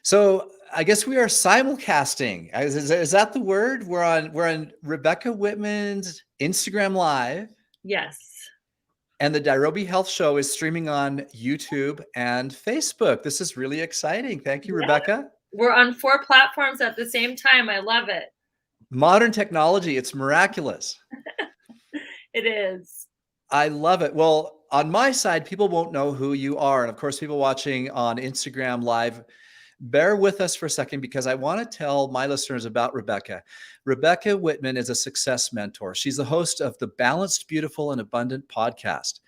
So I guess we are simulcasting. Is that the word? We're on Rebecca Whitman's Instagram Live, Yes. and the Nairobi Health Show is streaming on YouTube and Facebook. This is really exciting. Thank you, Yeah. Rebecca. We're on 4 platforms at the same time. I love it. Modern technology, it's miraculous. It is. I love it. Well, on my side, people won't know who you are. And of course, people watching on Instagram Live, bear with us for a second because I want to tell my listeners about Rebecca. Rebecca Whitman is a success mentor. She's the host of the Balanced, Beautiful, and Abundant podcast.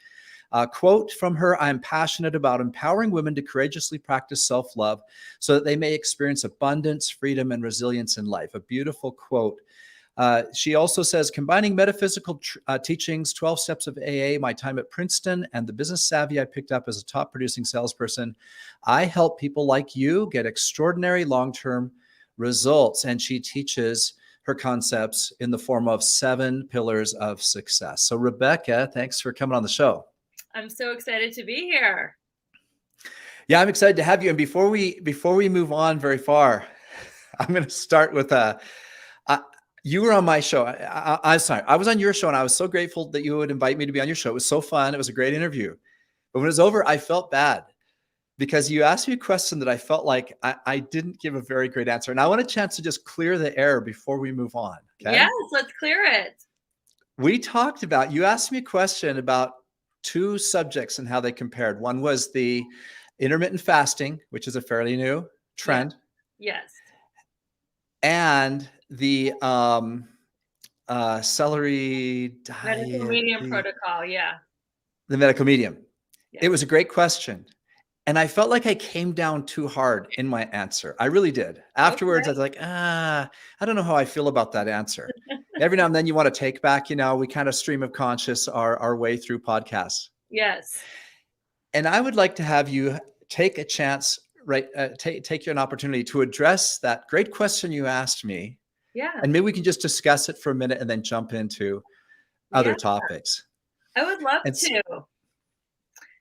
A quote from her: "I'm passionate about empowering women to courageously practice self-love so that they may experience abundance, freedom, and resilience in life." A beautiful quote. She also says, combining metaphysical teachings, 12 steps of AA, my time at Princeton, and the business savvy I picked up as a top producing salesperson, I help people like you get extraordinary long-term results. And she teaches her concepts in the form of 7 pillars of success. So Rebecca, thanks for coming on the show. I'm so excited to be here. Yeah, I'm excited to have you. And before we move on very far, I'm going to start with you were on my show. I'm sorry. I was on your show, and I was so grateful that you would invite me to be on your show. It was so fun. It was a great interview. But when it was over, I felt bad because you asked me a question that I felt like I didn't give a very great answer. And I want a chance to just clear the air before we move on. Okay? Yes, let's clear it. You asked me a question about 2 subjects and how they compared. One was the intermittent fasting, which is a fairly new trend. Yes. And the celery diet. Medical medium protocol. Yeah. The medical medium. Yes. It was a great question. And I felt like I came down too hard in my answer. I really did. Afterwards, I was like, I don't know how I feel about that answer. Every now and then you want to take back, we kind of stream of conscious our way through podcasts. Yes. And I would like to have you take a chance, take an opportunity to address that great question you asked me. Yeah. And maybe we can just discuss it for a minute and then jump into other topics. I would love to.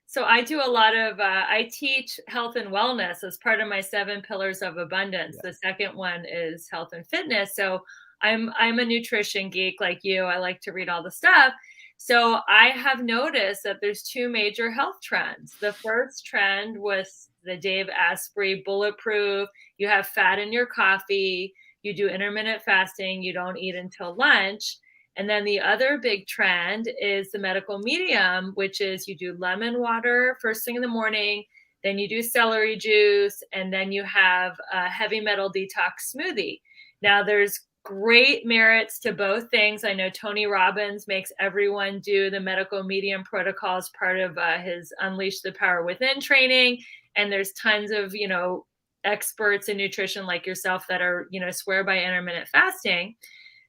So I do a lot of, I teach health and wellness as part of my 7 pillars of abundance. Yeah. The second one is health and fitness. So I'm a nutrition geek like you. I like to read all the stuff. So I have noticed that there's 2 major health trends. The first trend was the Dave Asprey bulletproof. You have fat in your coffee. You do intermittent fasting. You don't eat until lunch. And then the other big trend is the medical medium, which is you do lemon water first thing in the morning, then you do celery juice, and then you have a heavy metal detox smoothie. Now, there's great merits to both things. I know Tony Robbins makes everyone do the medical medium protocol as part of his Unleash the Power Within training. And there's tons of, experts in nutrition like yourself that are, swear by intermittent fasting.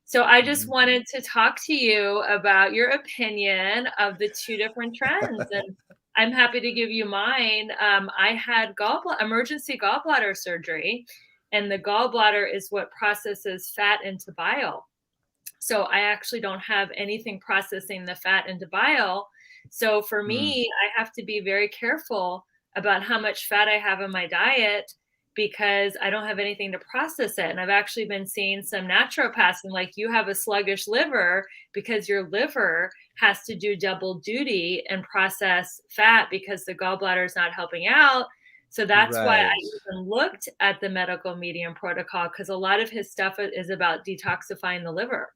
So I just wanted to talk to you about your opinion of the 2 different trends. And I'm happy to give you mine. I had emergency gallbladder surgery, and the gallbladder is what processes fat into bile. So I actually don't have anything processing the fat into bile. So for me, I have to be very careful about how much fat I have in my diet, because I don't have anything to process it. And I've actually been seeing some naturopaths, and like, you have a sluggish liver because your liver has to do double duty and process fat because the gallbladder is not helping out. So that's why I even looked at the medical medium protocol, because a lot of his stuff is about detoxifying the liver.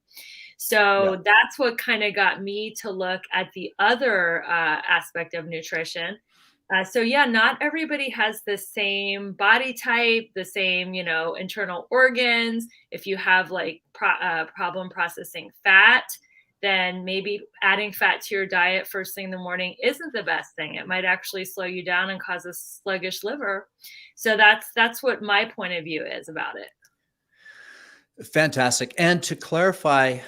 So that's what kind of got me to look at the other aspect of nutrition. So not everybody has the same body type, the same, internal organs. If you have like problem processing fat, then maybe adding fat to your diet first thing in the morning isn't the best thing. It might actually slow you down and cause a sluggish liver. So that's what my point of view is about it. Fantastic. And to clarify,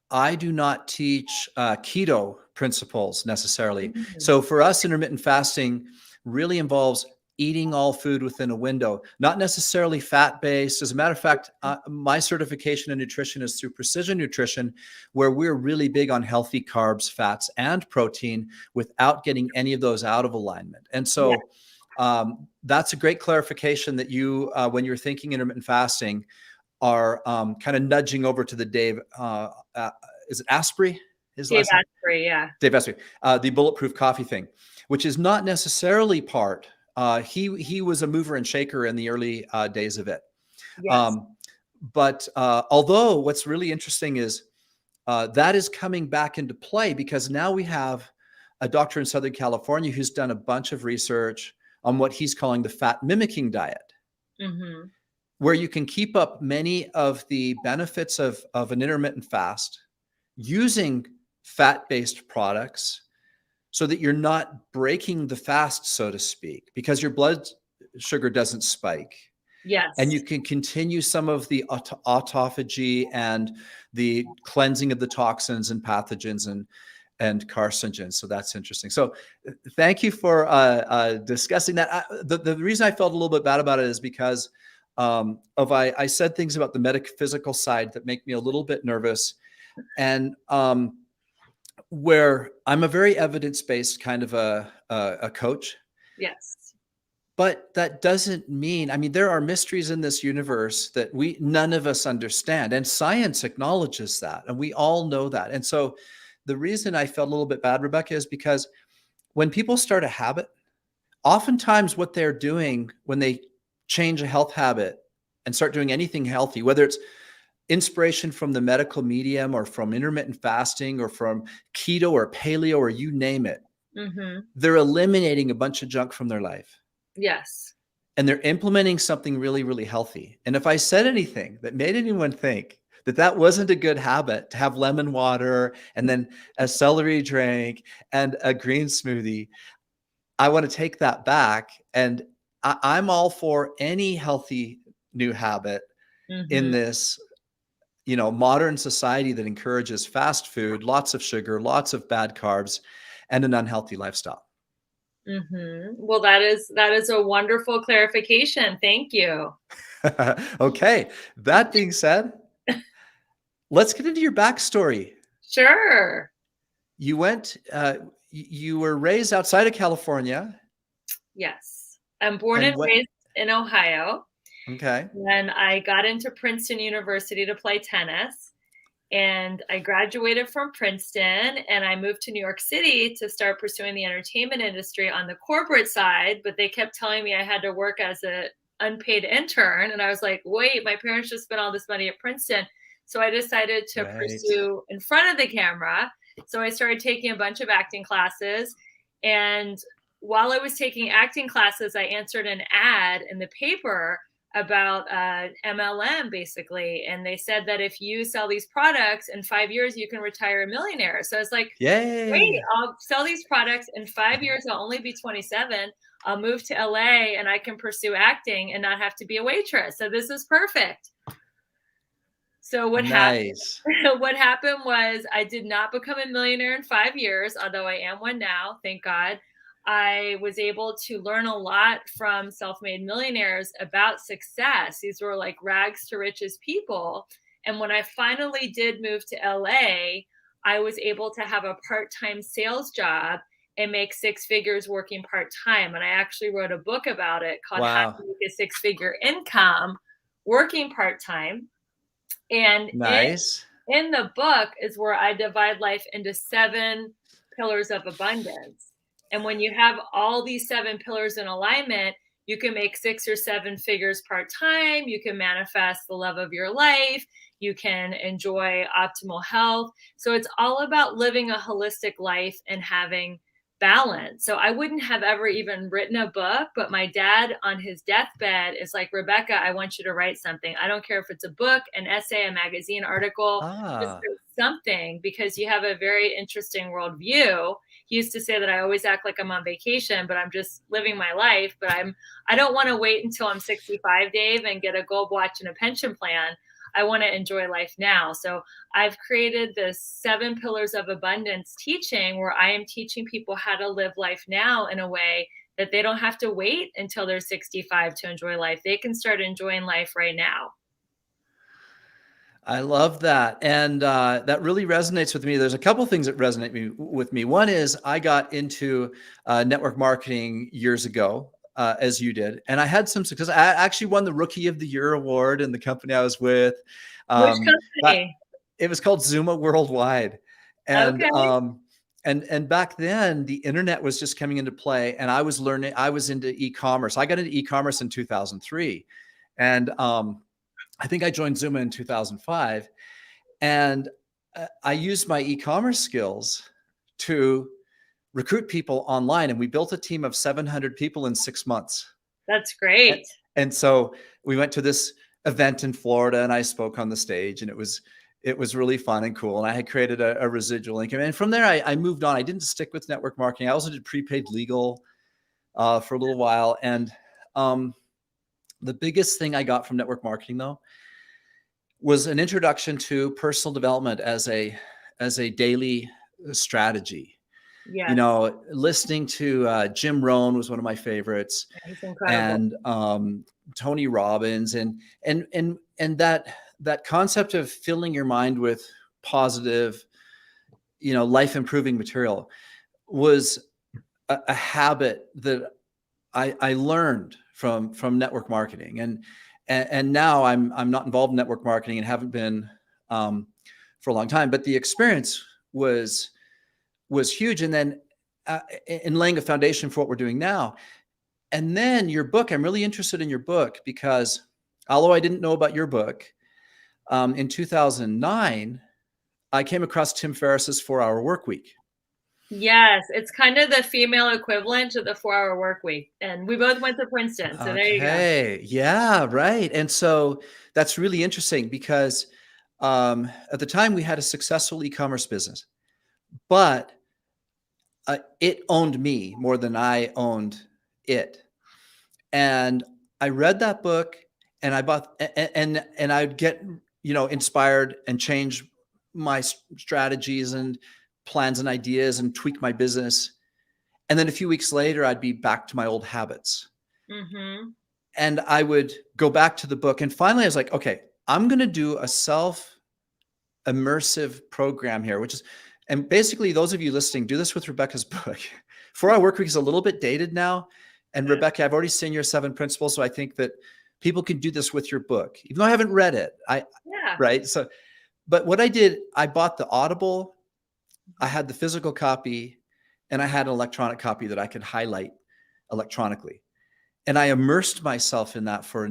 I do not teach keto principles necessarily. So for us, intermittent fasting really involves eating all food within a window, not necessarily fat-based. As a matter of fact, my certification in nutrition is through Precision Nutrition, where we're really big on healthy carbs, fats, and protein without getting any of those out of alignment. And so That's a great clarification that you, when you're thinking intermittent fasting, are kind of nudging over to the Dave, is it Asprey? His Dave last name? Asprey, yeah. Dave Asprey, the bulletproof coffee thing, which is not necessarily part. He was a mover and shaker in the early days of it. Yes. But although what's really interesting is that is coming back into play, because now we have a doctor in Southern California who's done a bunch of research on what he's calling the fat mimicking diet, Mm-hmm. where you can keep up many of the benefits of an intermittent fast using fat-based products so that you're not breaking the fast, so to speak, because your blood sugar doesn't spike. Yes. And you can continue some of the autophagy and the cleansing of the toxins and pathogens and carcinogens. So that's interesting. So thank you for discussing that. The reason I felt a little bit bad about it is because I said things about the metaphysical side that make me a little bit nervous. And where I'm a very evidence-based kind of a coach. Yes. But that doesn't mean, I mean, there are mysteries in this universe that none of us understand, and science acknowledges that, and we all know that. And so the reason I felt a little bit bad, Rebecca, is because when people start a habit, oftentimes what they're doing when they change a health habit and start doing anything healthy, whether it's inspiration from the medical medium or from intermittent fasting or from keto or paleo or you name it, Mm-hmm. they're eliminating a bunch of junk from their life. Yes. And they're implementing something really, really healthy. And if I said anything that made anyone think that that wasn't a good habit to have lemon water and then a celery drink and a green smoothie, I want to take that back. And I'm all for any healthy new habit in this, modern society that encourages fast food, lots of sugar, lots of bad carbs, and an unhealthy lifestyle. Mm-hmm. Well, that is a wonderful clarification. Thank you. Okay. That being said, let's get into your backstory. Sure. You were raised outside of California. Yes. I'm born and raised in Ohio. Okay. Then I got into Princeton University to play tennis. And I graduated from Princeton and I moved to New York City to start pursuing the entertainment industry on the corporate side. But they kept telling me I had to work as an unpaid intern. And I was like, wait, my parents just spent all this money at Princeton. So I decided to pursue in front of the camera. So I started taking a bunch of acting classes. And while I was taking acting classes, I answered an ad in the paper about MLM basically. And they said that if you sell these products in 5 years, you can retire a millionaire. So I was like, yay, great, I'll sell these products in 5 years. I'll only be 27. I'll move to LA and I can pursue acting and not have to be a waitress. So this is perfect. So what happened was I did not become a millionaire in 5 years, although I am one now, thank God. I was able to learn a lot from self-made millionaires about success. These were like rags to riches people. And when I finally did move to LA, I was able to have a part-time sales job and make 6 figures working part-time. And I actually wrote a book about it called How to Make a 6-Figure Income Working Part-Time. And in the book is where I divide life into 7 pillars of abundance. And when you have all these 7 pillars in alignment, you can make 6 or 7 figures part-time. You can manifest the love of your life. You can enjoy optimal health. So it's all about living a holistic life and having balance. So I wouldn't have ever even written a book, but my dad on his deathbed is like, Rebecca, I want you to write something. I don't care if it's a book, an essay, a magazine article, just something, because you have a very interesting worldview. He used to say that I always act like I'm on vacation, but I'm just living my life. But I don't want to wait until I'm 65, Dave, and get a gold watch and a pension plan. I want to enjoy life now. So I've created this 7 pillars of abundance teaching where I am teaching people how to live life now in a way that they don't have to wait until they're 65 to enjoy life. They can start enjoying life right now. I love that. And that really resonates with me. There's a couple of things that resonate with me. One is I got into network marketing years ago. as you did. And I had some success. I actually won the Rookie of the Year award in the company I was with. Which But company? it was called Zuma Worldwide. And Okay. and back then the internet was just coming into play, and I was learning. I was into e-commerce. I got into e-commerce in 2003, and I think I joined Zuma in 2005, and I used my e-commerce skills to recruit people online, and we built a team of 700 people in 6 months. That's great. And so we went to this event in Florida, and I spoke on the stage, and it was really fun and cool. And I had created a residual income. And from there, I moved on. I didn't stick with network marketing. I also did prepaid legal for a little while. And the biggest thing I got from network marketing, though, was an introduction to personal development as a daily strategy. Yes. You know, listening to Jim Rohn was one of my favorites, He's incredible. and Tony Robbins, and that concept of filling your mind with positive, you know, life improving material was a habit that I learned from network marketing, and now I'm not involved in network marketing and haven't been for a long time, but the experience was huge. And then in laying a foundation for what we're doing now. And then your book, I'm really interested in your book because although I didn't know about your book, in 2009, I came across Tim Ferriss's 4-Hour Workweek. Yes, it's kind of the female equivalent to the 4-Hour Workweek. And we both went to Princeton. So there you go. Okay. Yeah, right. And so that's really interesting because at the time we had a successful e-commerce business, but it owned me more than I owned it. And I read that book, and I bought, and I'd get, you know, inspired and change my strategies and plans and ideas and tweak my business. And then a few weeks later, I'd be back to my old habits. Mm-hmm. And I would go back to the book. And finally, I was like, okay, I'm going to do a self immersive program here, which is, and basically those of you listening, do this with Rebecca's book. 4-Hour Workweek is a little bit dated now. And Rebecca, I've already seen your 7 principles. So I think that people can do this with your book, even though I haven't read it. Right. So, but what I did, I bought the Audible, I had the physical copy, and I had an electronic copy that I could highlight electronically. And I immersed myself in that for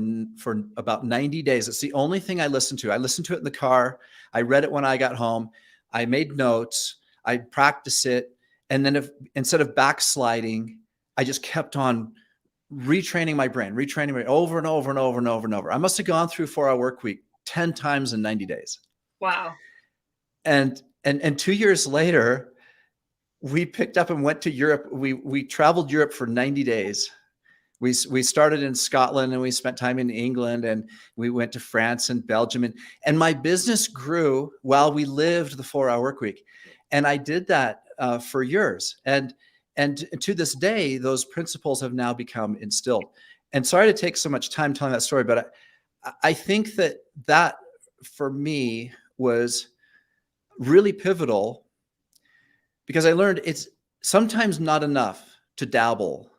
about 90 days. It's the only thing I listened to. I listened to it in the car. I read it when I got home. I made notes. I practiced it. And then instead of backsliding, I just kept on retraining my brain over and over and over and over and over. I must have gone through 4-Hour Workweek 10 times in 90 days. Wow. And 2 years later, we picked up and went to Europe. We traveled Europe for 90 days. We started in Scotland, and we spent time in England, and we went to France and Belgium, and my business grew while we lived the 4-Hour Workweek. And I did that for years. And to this day, those principles have now become instilled. And sorry to take so much time telling that story, but I think that for me was really pivotal because I learned it's sometimes not enough to dabble,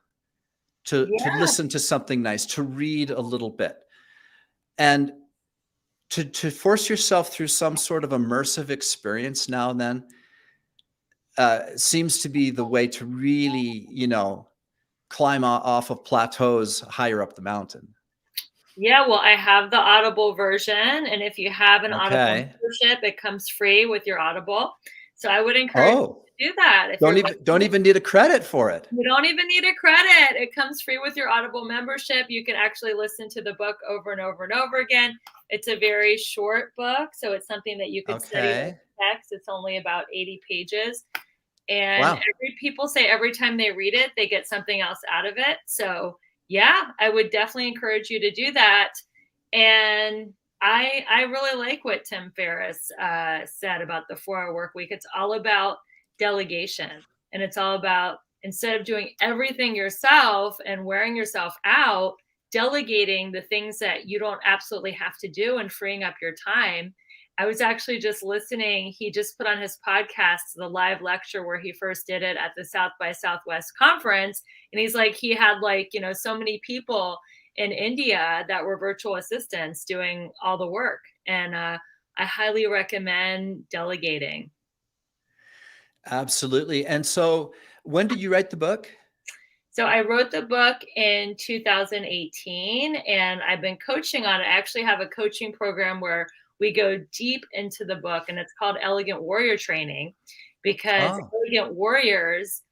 to listen to something nice, to read a little bit, and to force yourself through some sort of immersive experience now and then seems to be the way to really, you know, climb off of plateaus higher up the mountain. Yeah, well, I have the Audible version, and if you have an Audible membership, it comes free with your Audible. So I would encourage you to do that. If don't even need a credit for it. You don't even need a credit. It comes free with your Audible membership. You can actually listen to the book over and over and over again. It's a very short book, so it's something that you could study with text. It's only about 80 pages. And people say every time they read it, they get something else out of it. So yeah, I would definitely encourage you to do that. And I really like what Tim Ferriss said about the 4-Hour Workweek. It's all about delegation, and it's all about, instead of doing everything yourself and wearing yourself out, delegating the things that you don't absolutely have to do and freeing up your time. I was actually just listening. He just put on his podcast the live lecture where he first did it at the South by Southwest conference. And he's like, he had like, so many people in India that were virtual assistants doing all the work. And I highly recommend delegating. Absolutely. And so when did you write the book? So I wrote the book in 2018 and I've been coaching on it. I actually have a coaching program where we go deep into the book, and it's called Elegant Warrior Training, because elegant warriors,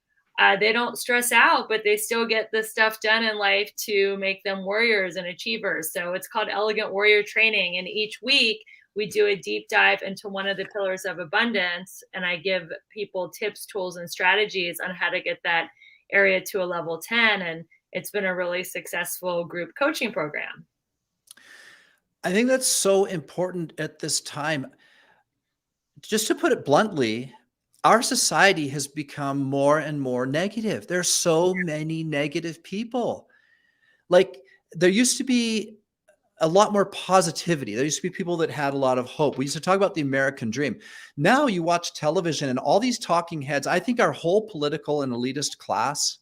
they don't stress out, but they still get the stuff done in life to make them warriors and achievers. So it's called Elegant Warrior Training. And each week we do a deep dive into one of the pillars of abundance. And I give people tips, tools, and strategies on how to get that area to a level 10. And it's been a really successful group coaching program. I think that's so important at this time. Just to put it bluntly, our society has become more and more negative. There's so many negative people. Like, there used to be a lot more positivity. There used to be people that had a lot of hope. We used to talk about the American dream. Now you watch television and all these talking heads. I think our whole political and elitist class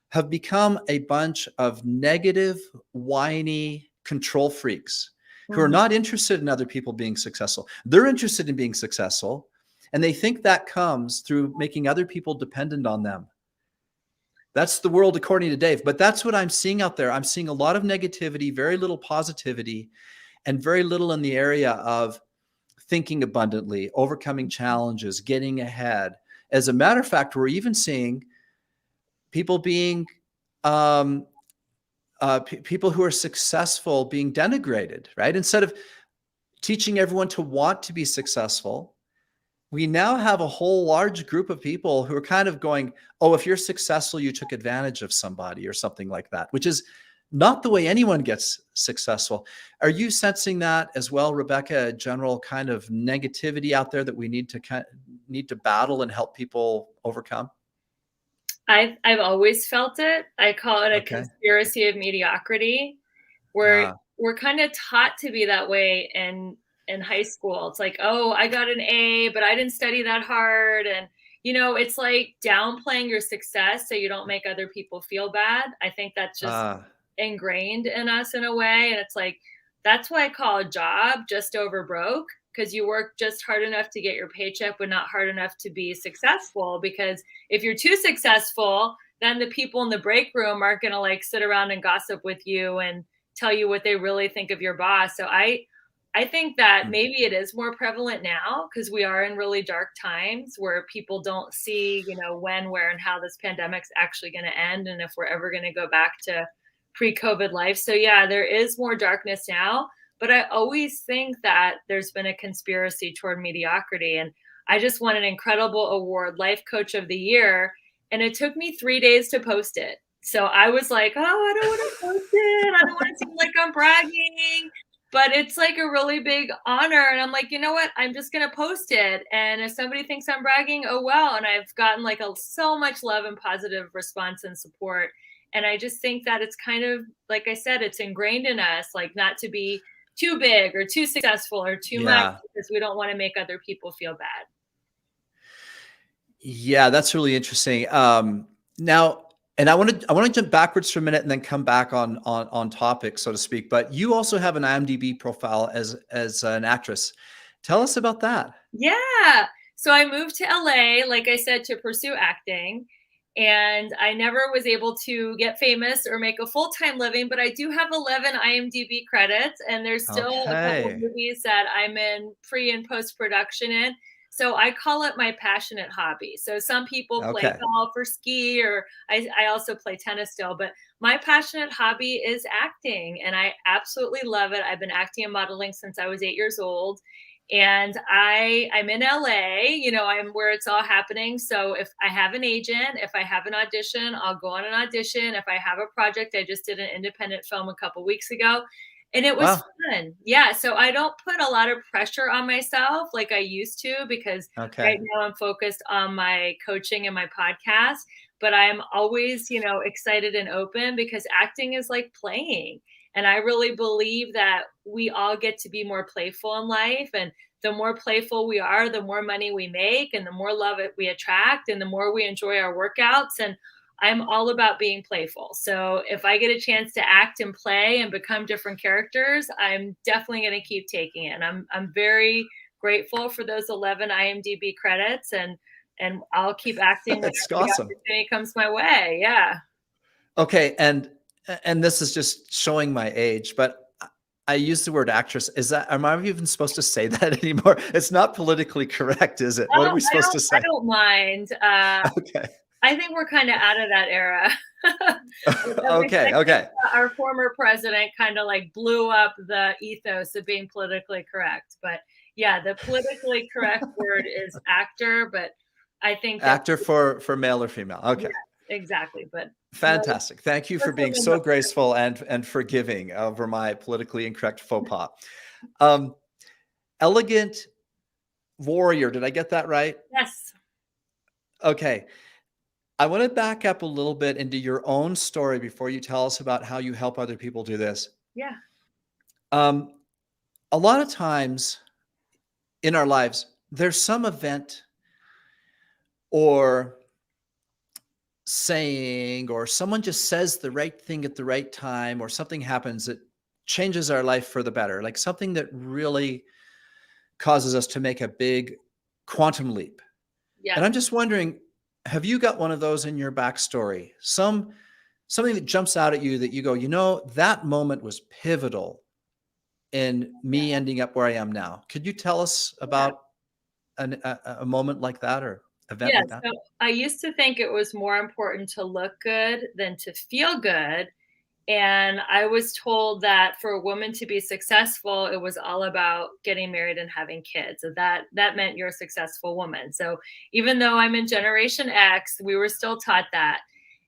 have become a bunch of negative, whiny control freaks who are not interested in other people being successful. They're interested in being successful, and they think that comes through making other people dependent on them. That's the world according to Dave. But that's what I'm seeing out there. I'm seeing a lot of negativity, very little positivity, and very little in the area of thinking abundantly, overcoming challenges, getting ahead. As a matter of fact, we're even seeing people being people who are successful being denigrated, right? Instead of teaching everyone to want to be successful, we now have a whole large group of people who are kind of going, oh, if you're successful, you took advantage of somebody or something like that, which is not the way anyone gets successful. Are you sensing that as well, Rebecca, a general kind of negativity out there that we need to battle and help people overcome? I've always felt it. I call it a conspiracy of mediocrity, where we're kind of taught to be that way in high school. It's like, oh, I got an A, but I didn't study that hard. And, it's like downplaying your success so you don't make other people feel bad. I think that's just ingrained in us in a way. And it's like, that's why I call a job just over broke, because you work just hard enough to get your paycheck, but not hard enough to be successful. Because if you're too successful, then the people in the break room aren't going to like sit around and gossip with you and tell you what they really think of your boss. So I think that maybe it is more prevalent now because we are in really dark times where people don't see, when, where, and how this pandemic's actually going to end, and if we're ever going to go back to pre-COVID life. So yeah, there is more darkness now. But I always think that there's been a conspiracy toward mediocrity. And I just won an incredible award, Life Coach of the Year. And it took me 3 days to post it. So I was like, oh, I don't want to post it. I don't want to seem like I'm bragging. But it's like a really big honor. And I'm like, you know what? I'm just going to post it. And if somebody thinks I'm bragging, oh, well. And I've gotten like so much love and positive response and support. And I just think that it's kind of, like I said, it's ingrained in us, like not to be too big or too successful or too much, because we don't want to make other people feel bad. Yeah, that's really interesting. Now, and I want to jump backwards for a minute and then come back on topic, so to speak. But you also have an IMDb profile as an actress. Tell us about that. Yeah. So I moved to LA, like I said, to pursue acting. And I never was able to get famous or make a full-time living, but I do have 11 IMDb credits, and there's still a couple of movies that I'm in pre and post-production in. So I call it my passionate hobby. So some people play golf or ski, or I also play tennis still, but my passionate hobby is acting, and I absolutely love it. I've been acting and modeling since I was 8 years old. And I'm in LA, I'm where it's all happening. So if I have an agent, if I have an audition, I'll go on an audition. If I have a project, I just did an independent film a couple weeks ago, and it was fun. Yeah. So I don't put a lot of pressure on myself like I used to, because right now I'm focused on my coaching and my podcast, but I'm always, excited and open, because acting is like playing. And I really believe that we all get to be more playful in life. And the more playful we are, the more money we make, and the more love we attract, and the more we enjoy our workouts. And I'm all about being playful. So if I get a chance to act and play and become different characters, I'm definitely going to keep taking it. And I'm very grateful for those 11 IMDb credits, and I'll keep acting whenever That's the awesome. opportunity comes my way. Yeah. Okay, and this is just showing my age, but I use the word actress. Am I even supposed to say that anymore? It's not politically correct, is it? What are we supposed to say? I don't mind. Okay. I think we're kind of out of that era. Okay. Our former president kind of like blew up the ethos of being politically correct. But yeah, the politically correct word is actor, but I think actor for male or female. Okay. Yeah, exactly. But fantastic. Thank you for being so graceful and forgiving over my politically incorrect faux pas. Elegant warrior. Did I get that right? Yes. Okay. I want to back up a little bit into your own story before you tell us about how you help other people do this. Yeah. A lot of times in our lives, there's some event or saying, or someone just says the right thing at the right time, or something happens that changes our life for the better, like something that really causes us to make a big quantum leap. Yeah. And I'm just wondering, have you got one of those in your backstory? Something that jumps out at you that you go, that moment was pivotal in me ending up where I am now. Could you tell us about a moment like that or event like that? So I used to think it was more important to look good than to feel good. And I was told that for a woman to be successful, it was all about getting married and having kids. So that meant you're a successful woman. So even though I'm in Generation X, we were still taught that.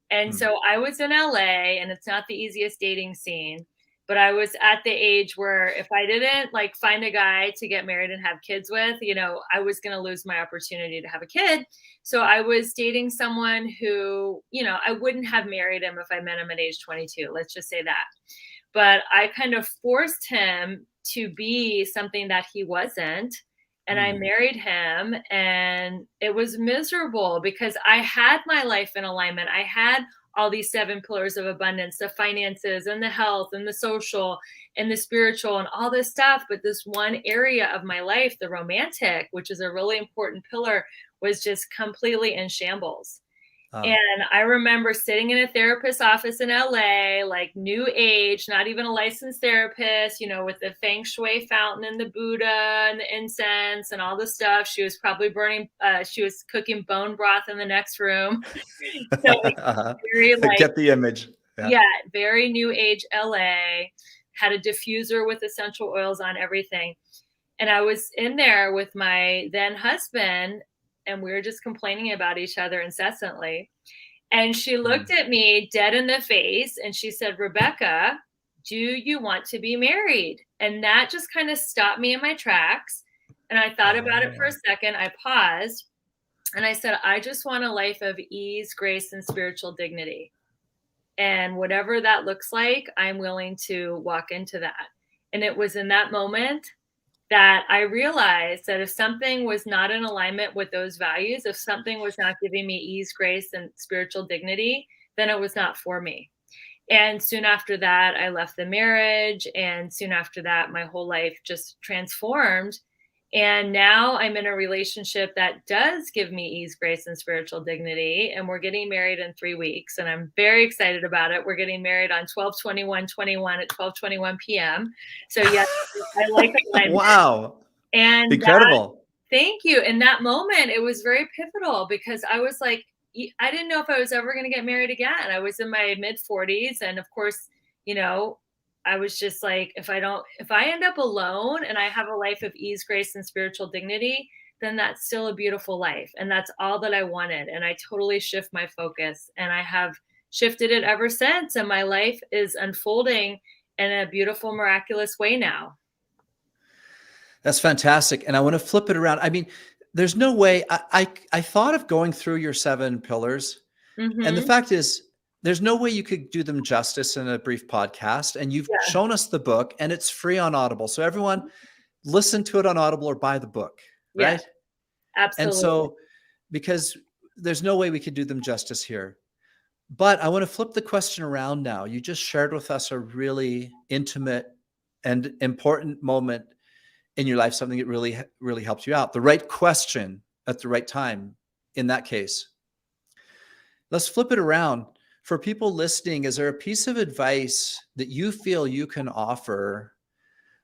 And so I was in LA, and it's not the easiest dating scene, but I was at the age where if I didn't like find a guy to get married and have kids with, I was going to lose my opportunity to have a kid. So I was dating someone who, I wouldn't have married him if I met him at age 22. Let's just say that. But I kind of forced him to be something that he wasn't. And I married him, and it was miserable because I had my life in alignment. I had all these 7 pillars of abundance, the finances and the health and the social and the spiritual and all this stuff. But this one area of my life, the romantic, which is a really important pillar, was just completely in shambles. And I remember sitting in a therapist's office in LA, like new age, not even a licensed therapist, with the feng shui fountain and the Buddha and the incense and all the stuff. She was probably she was cooking bone broth in the next room. So very, get the image. Yeah, very new age LA, had a diffuser with essential oils on everything. And I was in there with my then husband, and we were just complaining about each other incessantly. And she looked at me dead in the face and she said, "Rebecca, do you want to be married?" And that just kind of stopped me in my tracks. And I thought about it for a second. I paused and I said, "I just want a life of ease, grace, and spiritual dignity. And whatever that looks like, I'm willing to walk into that." And it was in that moment that I realized that if something was not in alignment with those values, if something was not giving me ease, grace, and spiritual dignity, then it was not for me. And soon after that, I left the marriage. And soon after that, my whole life just transformed. And now I'm in a relationship that does give me ease, grace, and spiritual dignity. And we're getting married in 3 weeks. And I'm very excited about it. We're getting married on 12/21/21 at 12:21 p.m. So yes, I like it. Wow. And incredible. Thank you. In that moment, it was very pivotal because I was like, I didn't know if I was ever going to get married again. I was in my mid 40s. And of course, I was just like, if I end up alone and I have a life of ease, grace, and spiritual dignity, then that's still a beautiful life. And that's all that I wanted. And I totally shift my focus, and I have shifted it ever since. And my life is unfolding in a beautiful, miraculous way now. That's fantastic. And I want to flip it around. I mean, there's no way I thought of going through your 7 pillars. And the fact is, there's no way you could do them justice in a brief podcast. And you've shown us the book, and it's free on Audible. So everyone, listen to it on Audible or buy the book, Yeah, right? And absolutely. so, because there's no way we could do them justice here. But I want to flip the question around now. You just shared with us a really intimate and important moment in your life, something that really, really helped you out. The right question at the right time in that case. Let's flip it around. For people listening, is there a piece of advice that you feel you can offer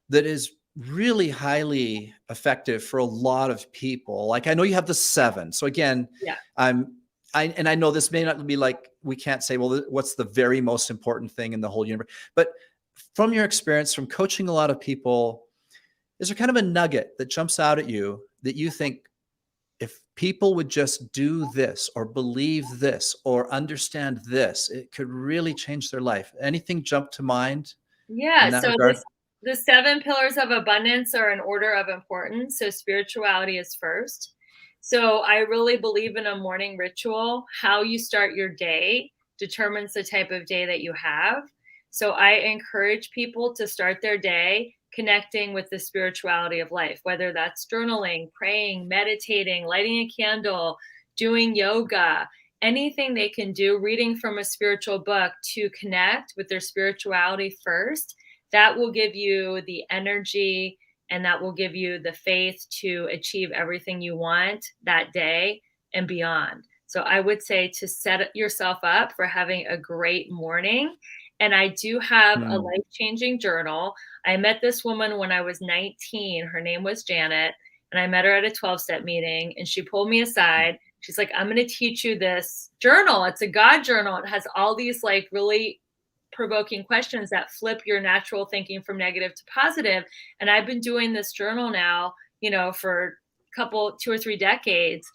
that is really highly effective for a lot of people? Like, I know you have the 7. So again, Yeah. I know this may not be like, we can't say, well, what's the very most important thing in the whole universe? But from your experience, from coaching a lot of people, is there kind of a nugget that jumps out at you that you think, if people would just do this or believe this or understand this, it could really change their life? Anything jump to mind Yeah. in that So regard? the 7 pillars of abundance are in order of importance. So spirituality is first. So I really believe in a morning ritual. How you start your day determines the type of day that you have. So I encourage people to start their day connecting with the spirituality of life, whether that's journaling, praying, meditating, lighting a candle, doing yoga, anything they can do, reading from a spiritual book to connect with their spirituality first. That will give you the energy and that will give you the faith to achieve everything you want that day and beyond. So I would say to set yourself up for having a great morning. And I do have a Hmm. life-changing journal. I met this woman when I was 19. Her name was Janet. And I met her at a 12-step meeting and she pulled me aside. She's like, I'm going to teach you this journal. It's a God journal. It has all these like really provoking questions that flip your natural thinking from negative to positive. And I've been doing this journal now, for a couple, 2 or 3 decades.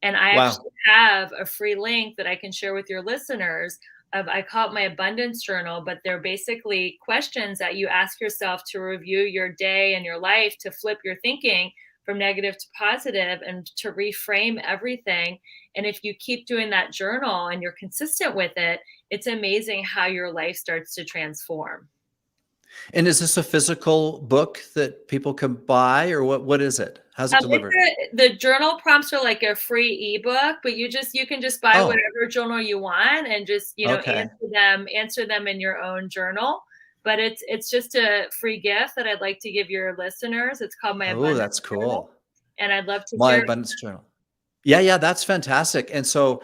And I Wow. actually have a free link that I can share with your listeners of, I call it my abundance journal, but they're basically questions that you ask yourself to review your day and your life to flip your thinking from negative to positive and to reframe everything. And if you keep doing that journal and you're consistent with it, it's amazing how your life starts to transform. And is this a physical book that people can buy, or what is it? How's it delivered? The journal prompts are like a free ebook, but you can just buy Oh, whatever journal you want and just, okay. answer them in your own journal. But it's just a free gift that I'd like to give your listeners. It's called my Oh, abundance that's journal, cool. and I'd love to My share it. Abundance Journal. Yeah, yeah, that's fantastic. And so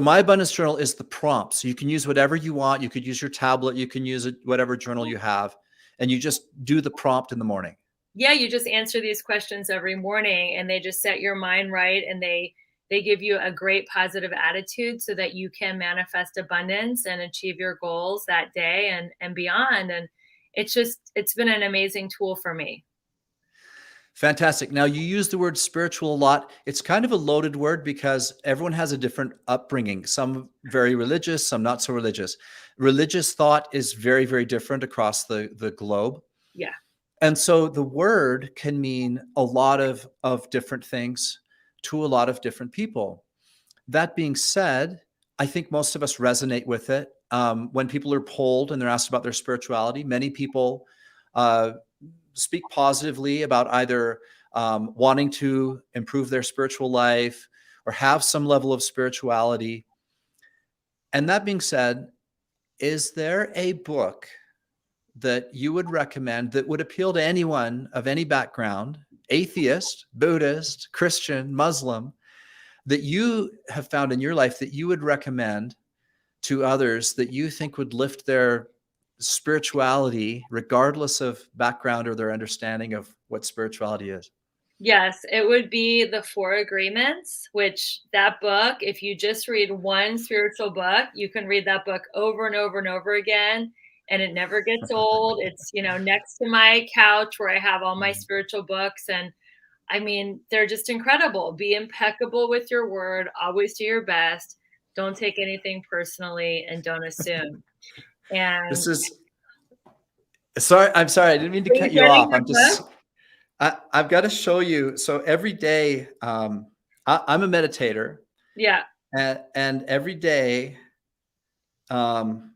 My Abundance Journal is the prompt. So you can use whatever you want. You could use your tablet, you can use it, whatever journal you have, and you just do the prompt in the morning. Yeah, you just answer these questions every morning and they just set your mind right, and they give you a great positive attitude so that you can manifest abundance and achieve your goals that day and beyond. And it's been an amazing tool for me. Fantastic. Now, you use the word spiritual a lot. It's kind of a loaded word because everyone has a different upbringing. Some very religious, some not so religious. Religious thought is very, very different across the globe. Yeah. And so the word can mean a lot of different things to a lot of different people. That being said, I think most of us resonate with it. When people are polled and they're asked about their spirituality, many people uh, speak positively about either wanting to improve their spiritual life or have some level of spirituality. And that being said, is there a book that you would recommend that would appeal to anyone of any background, atheist, Buddhist, Christian, Muslim, that you have found in your life that you would recommend to others that you think would lift their spirituality, regardless of background or their understanding of what spirituality is? Yes, it would be The Four Agreements, which that book, if you just read one spiritual book, you can read that book over and over and over again, and it never gets old. It's, next to my couch where I have all my spiritual books. And I mean, they're just incredible. Be impeccable with your word, always do your best. Don't take anything personally and don't assume. This And is sorry. I'm sorry. I didn't mean to are you cut you getting off. the book? I've got to show you. So every day, I'm a meditator, Yeah. and every day, um,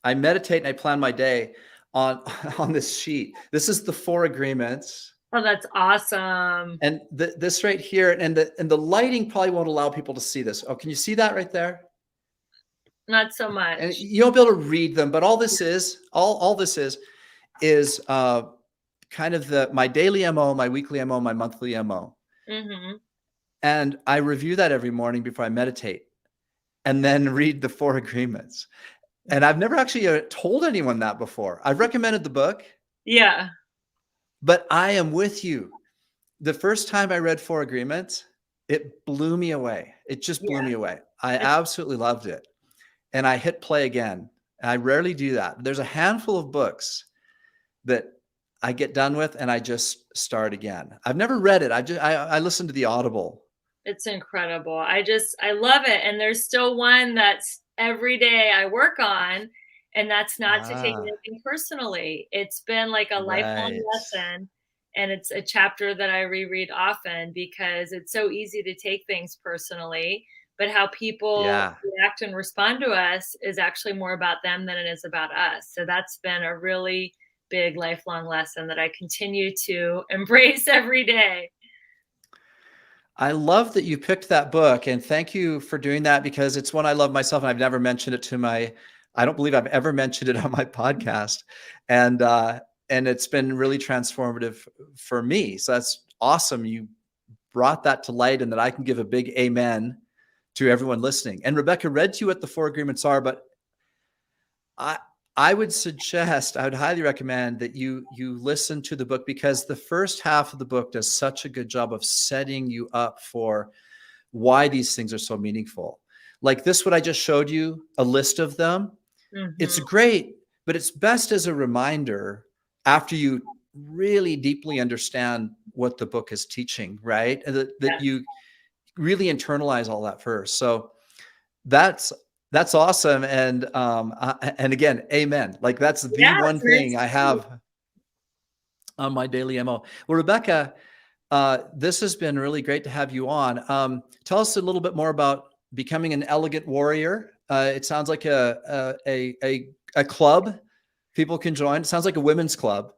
I meditate and I plan my day on on this sheet. This is the Four Agreements. Oh, that's awesome. And this right here, and the lighting probably won't allow people to see this. Oh, can you see that right there? Not so And much. you won't be able to read them, but all this is kind of my daily MO, my weekly MO, my monthly MO. Mm-hmm. And I review that every morning before I meditate and then read the 4 agreements. And I've never actually told anyone that before. I've recommended the book, Yeah. but I am with you. The first time I read 4 agreements, it blew me away. It just blew Yeah. me away. I It's, absolutely loved it. And I hit play again. I rarely do that. There's a handful of books that I get done with and I just start again. I've never read it. I listen to the Audible. it's incredible. I love it. And there's still one that's every day I work on, and that's not to take Ah, anything personally. It's been like a lifelong right. lesson. And it's a chapter that I reread often because it's so easy to take things personally. But how people Yeah. react and respond to us is actually more about them than it is about us. So that's been a really big lifelong lesson that I continue to embrace every day. I love that you picked that book, and thank you for doing that because it's one I love myself, and I've never mentioned it to I don't believe I've ever mentioned it on my podcast, and it's been really transformative for me. So that's awesome. You brought that to light, and that I can give a big amen to everyone listening. And Rebecca read to you what the 4 agreements are, but I I would highly recommend that you listen to the book because the first half of the book does such a good job of setting you up for why these things are so meaningful. Like this, what I just showed you, a list of them. It's Mhm. great, but it's best as a reminder after you really deeply understand what the book is teaching, right? And that Yes. you really internalize all that first. So that's that's awesome. And again, amen. Like that's the Yes, one and thing it's I true. have on my daily MO. Well, Rebecca, this has been really great to have you on. Tell us a little bit more about becoming an elegant warrior. It sounds like a club people can join. It sounds like a women's club.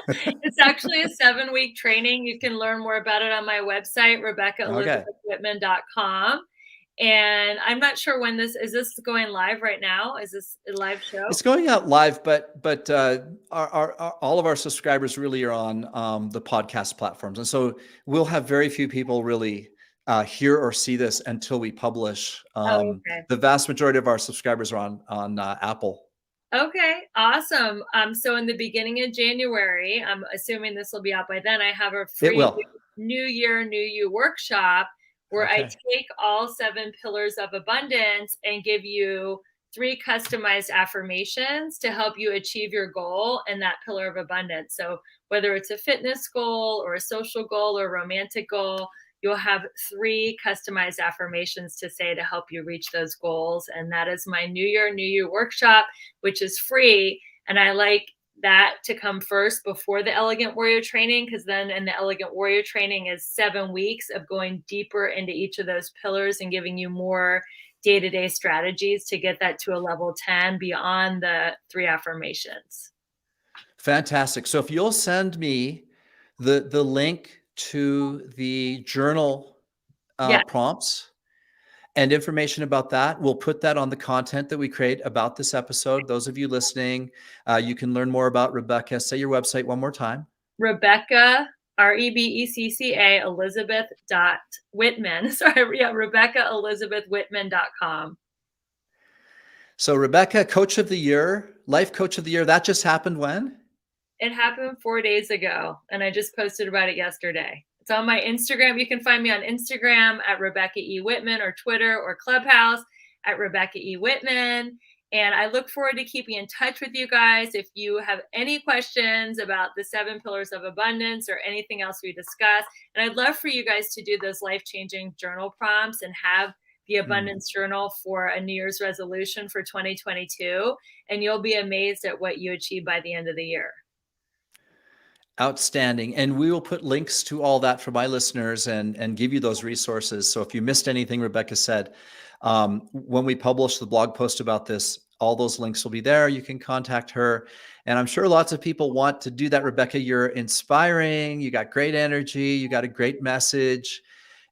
It's actually a 7-week training. You can learn more about it on my website, Okay. RebeccaElizabethWhitman.com. And I'm not sure when is this going live right now? Is this a live show? It's going out live, but all of our subscribers really are on the podcast platforms, and so we'll have very few people really hear or see this until we publish. Oh, okay. The vast majority of our subscribers are on Apple. Okay, awesome. So in the beginning of January, I'm assuming this will be out by then, I have a It free will. New Year, New You workshop where I Okay. take all 7 pillars of abundance and give you 3 customized affirmations to help you achieve your goal in that pillar of abundance. So whether it's a fitness goal or a social goal or a romantic goal, you'll have 3 customized affirmations to say to help you reach those goals. And that is my New Year, New You workshop, which is free. And I like that to come first before the Elegant Warrior training, because then in the Elegant Warrior training is 7 weeks of going deeper into each of those pillars and giving you more day-to-day strategies to get that to a level 10 beyond the 3 affirmations. Fantastic. So if you'll send me the link to the journal Yeah, prompts and information about that, we'll put that on the content that we create about this episode. Those of you listening, you can learn more about Rebecca. Say your website one more time. Rebecca, Rebecca Elizabeth Whitman. Sorry, yeah, RebeccaElizabethWhitman.com. So Rebecca, Coach of the Year, Life Coach of the Year, that just happened when? It happened 4 days ago, and I just posted about it yesterday. It's on my Instagram. You can find me on Instagram at Rebecca E. Whitman, or Twitter or Clubhouse at Rebecca E. Whitman. And I look forward to keeping in touch with you guys. If you have any questions about the 7 pillars of abundance or anything else we discuss, and I'd love for you guys to do those life-changing journal prompts and have the Hmm. abundance journal for a New Year's resolution for 2022. And you'll be amazed at what you achieve by the end of the year. Outstanding. And we will put links to all that for my listeners and give you those resources. So if you missed anything Rebecca said, when we publish the blog post about this, All those links will be there. You can contact her. And I'm sure lots of people want to do that. Rebecca, you're inspiring. You got great energy. You got a great message.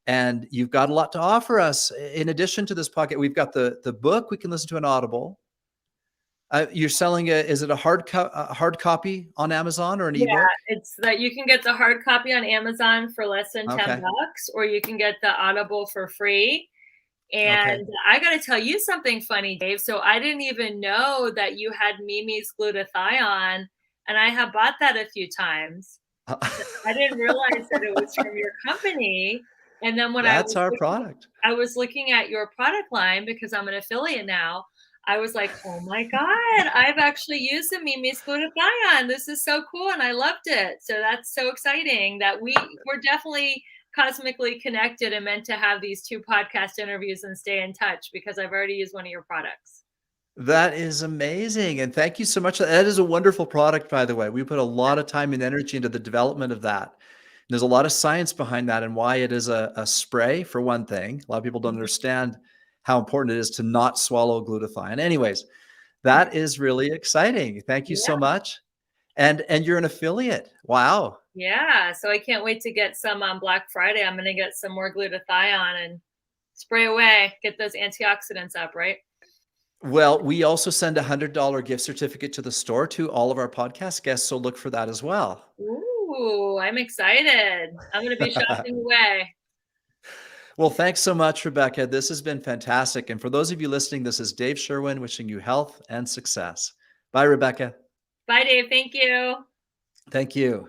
And you've got a lot to offer us. In addition to this podcast, we've got the book we can listen to on Audible. You're selling is it a hard copy on Amazon or an ebook? Yeah, it's that you can get the hard copy on Amazon for less than $10, or you can get the Audible for free. And I got to tell you something funny, Dave. So I didn't even know that you had Mimi's glutathione, and I have bought that a few times. I didn't realize that it was from your company. And then when that's our product. I was looking at your product line because I'm an affiliate now. I was like, oh my God, I've actually used the Mimi's glutathione. This is so cool. And I loved it. So that's so exciting that we're definitely cosmically connected and meant to have these 2 podcast interviews and stay in touch because I've already used one of your products. That is amazing. And thank you so much. That is a wonderful product, by the way. We put a lot of time and energy into the development of that. There's a lot of science behind that and why it is a spray, for one thing. A lot of people don't understand how important it is to not swallow glutathione. Anyways, that is really exciting. Thank you so much. And you're an affiliate. Wow. Yeah. So I can't wait to get some on Black Friday. I'm going to get some more glutathione and spray away, get those antioxidants up, right? Well, we also send a $100 gift certificate to the store to all of our podcast guests. So look for that as well. Ooh, I'm excited. I'm going to be shopping away. Well, thanks so much, Rebecca. This has been fantastic. And for those of you listening, this is Dave Sherwin wishing you health and success. Bye, Rebecca. Bye, Dave. Thank you. Thank you.